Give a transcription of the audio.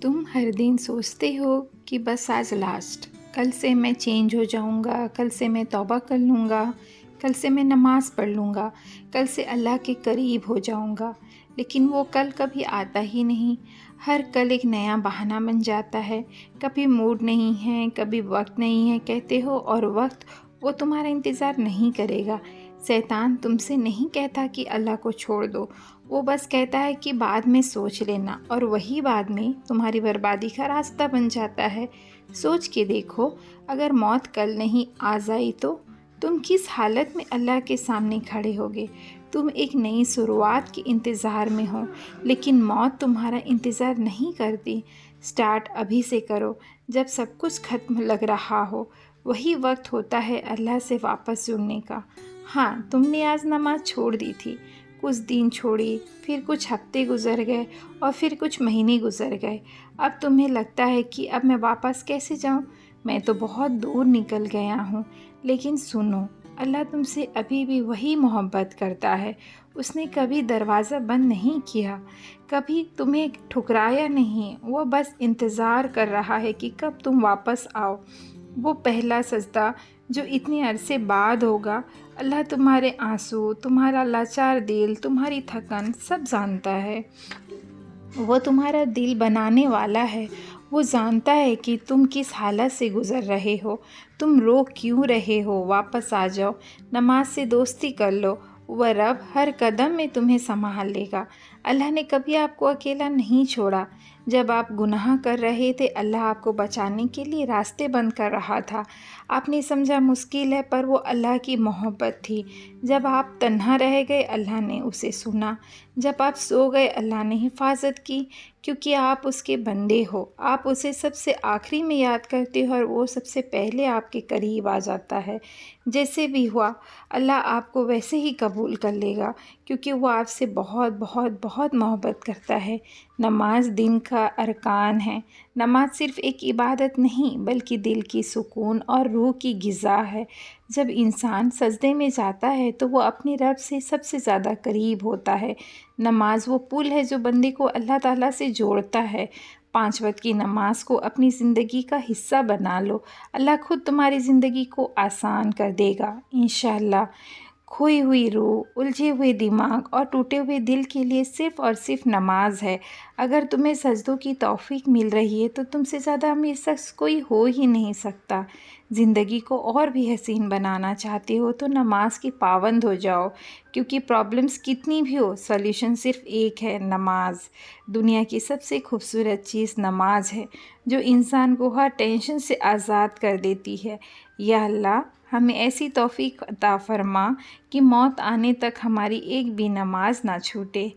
तुम हर दिन सोचते हो कि बस आज लास्ट, कल से मैं चेंज हो जाऊंगा, कल से मैं तौबा कर लूँगा, कल से मैं नमाज़ पढ़ लूँगा, कल से अल्लाह के करीब हो जाऊंगा। लेकिन वो कल कभी आता ही नहीं। हर कल एक नया बहाना बन जाता है। कभी मूड नहीं है, कभी वक्त नहीं है कहते हो, और वक्त वो तुम्हारा इंतज़ार नहीं करेगा। शैतान तुमसे नहीं कहता कि अल्लाह को छोड़ दो, वो बस कहता है कि बाद में सोच लेना, और वही बाद में तुम्हारी बर्बादी का रास्ता बन जाता है। सोच के देखो, अगर मौत कल नहीं आ जाई तो तुम किस हालत में अल्लाह के सामने खड़े होगे। तुम एक नई शुरुआत के इंतज़ार में हो, लेकिन मौत तुम्हारा इंतज़ार नहीं करती। स्टार्ट अभी से करो, जब सब कुछ खत्म लग रहा हो। वही वक्त होता है अल्लाह से वापस जुड़ने का। हाँ, तुमने आज नमाज छोड़ दी थी, कुछ दिन छोड़ी, फिर कुछ हफ्ते गुजर गए, और फिर कुछ महीने गुजर गए। अब तुम्हें लगता है कि अब मैं वापस कैसे जाऊं? मैं तो बहुत दूर निकल गया हूं। लेकिन सुनो, अल्लाह तुमसे अभी भी वही मोहब्बत करता है। उसने कभी दरवाज़ा बंद नहीं किया, कभी तुम्हें ठुकराया नहीं। वो बस इंतज़ार कर रहा है कि कब तुम वापस आओ। वो पहला सजदा जो इतने अरसे बाद होगा, अल्लाह तुम्हारे आंसू, तुम्हारा लाचार दिल, तुम्हारी थकन सब जानता है। वो तुम्हारा दिल बनाने वाला है। वो जानता है कि तुम किस हालत से गुज़र रहे हो, तुम रो क्यों रहे हो। वापस आ जाओ, नमाज से दोस्ती कर लो। वह रब हर कदम में तुम्हें संभाल लेगा। अल्लाह ने कभी आपको अकेला नहीं छोड़ा। जब आप गुनाह कर रहे थे, अल्लाह आपको बचाने के लिए रास्ते बंद कर रहा था। आपने समझा मुश्किल है, पर वो अल्लाह की मोहब्बत थी। जब आप तन्हा रह गए, अल्लाह ने उसे सुना। जब आप सो गए, अल्लाह ने हिफाजत की, क्योंकि आप उसके बंदे हो। आप उसे सबसे आखिरी में याद करते हो, और वो सबसे पहले आपके करीब आ जाता है। जैसे भी हुआ, अल्लाह आपको वैसे ही कबूल कर लेगा, क्योंकि वो आपसे बहुत बहुत बहुत मोहब्बत करता है। नमाज दिन का अरकान है। नमाज सिर्फ़ एक इबादत नहीं, बल्कि दिल की सुकून और रूह की ग़िज़ा है। जब इंसान सजदे में जाता है, तो वो अपने रब से सबसे ज़्यादा करीब होता है। नमाज वो पुल है जो बंदे को अल्लाह ताला से जोड़ता है। 5 वक्त की नमाज को अपनी ज़िंदगी का हिस्सा बना लो। अल्लाह खुद तुम्हारी ज़िंदगी को आसान कर देगा इंशाअल्लाह। खोई हुई रूह, उलझे हुए दिमाग और टूटे हुए दिल के लिए सिर्फ़ और सिर्फ नमाज है। अगर तुम्हें सजदों की तौफ़ीक मिल रही है, तो तुमसे ज़्यादा अमीर शख्स कोई हो ही नहीं सकता। ज़िंदगी को और भी हसीन बनाना चाहते हो, तो नमाज की पाबंद हो जाओ, क्योंकि प्रॉब्लम्स कितनी भी हो, सॉल्यूशन सिर्फ़ एक है, नमाज। दुनिया की सबसे खूबसूरत चीज़ नमाज है, जो इंसान को हर टेंशन से आज़ाद कर देती है। या अल्लाह, हमें ऐसी तौफ़ीक अता फ़रमा कि मौत आने तक हमारी एक भी नमाज ना छूटे।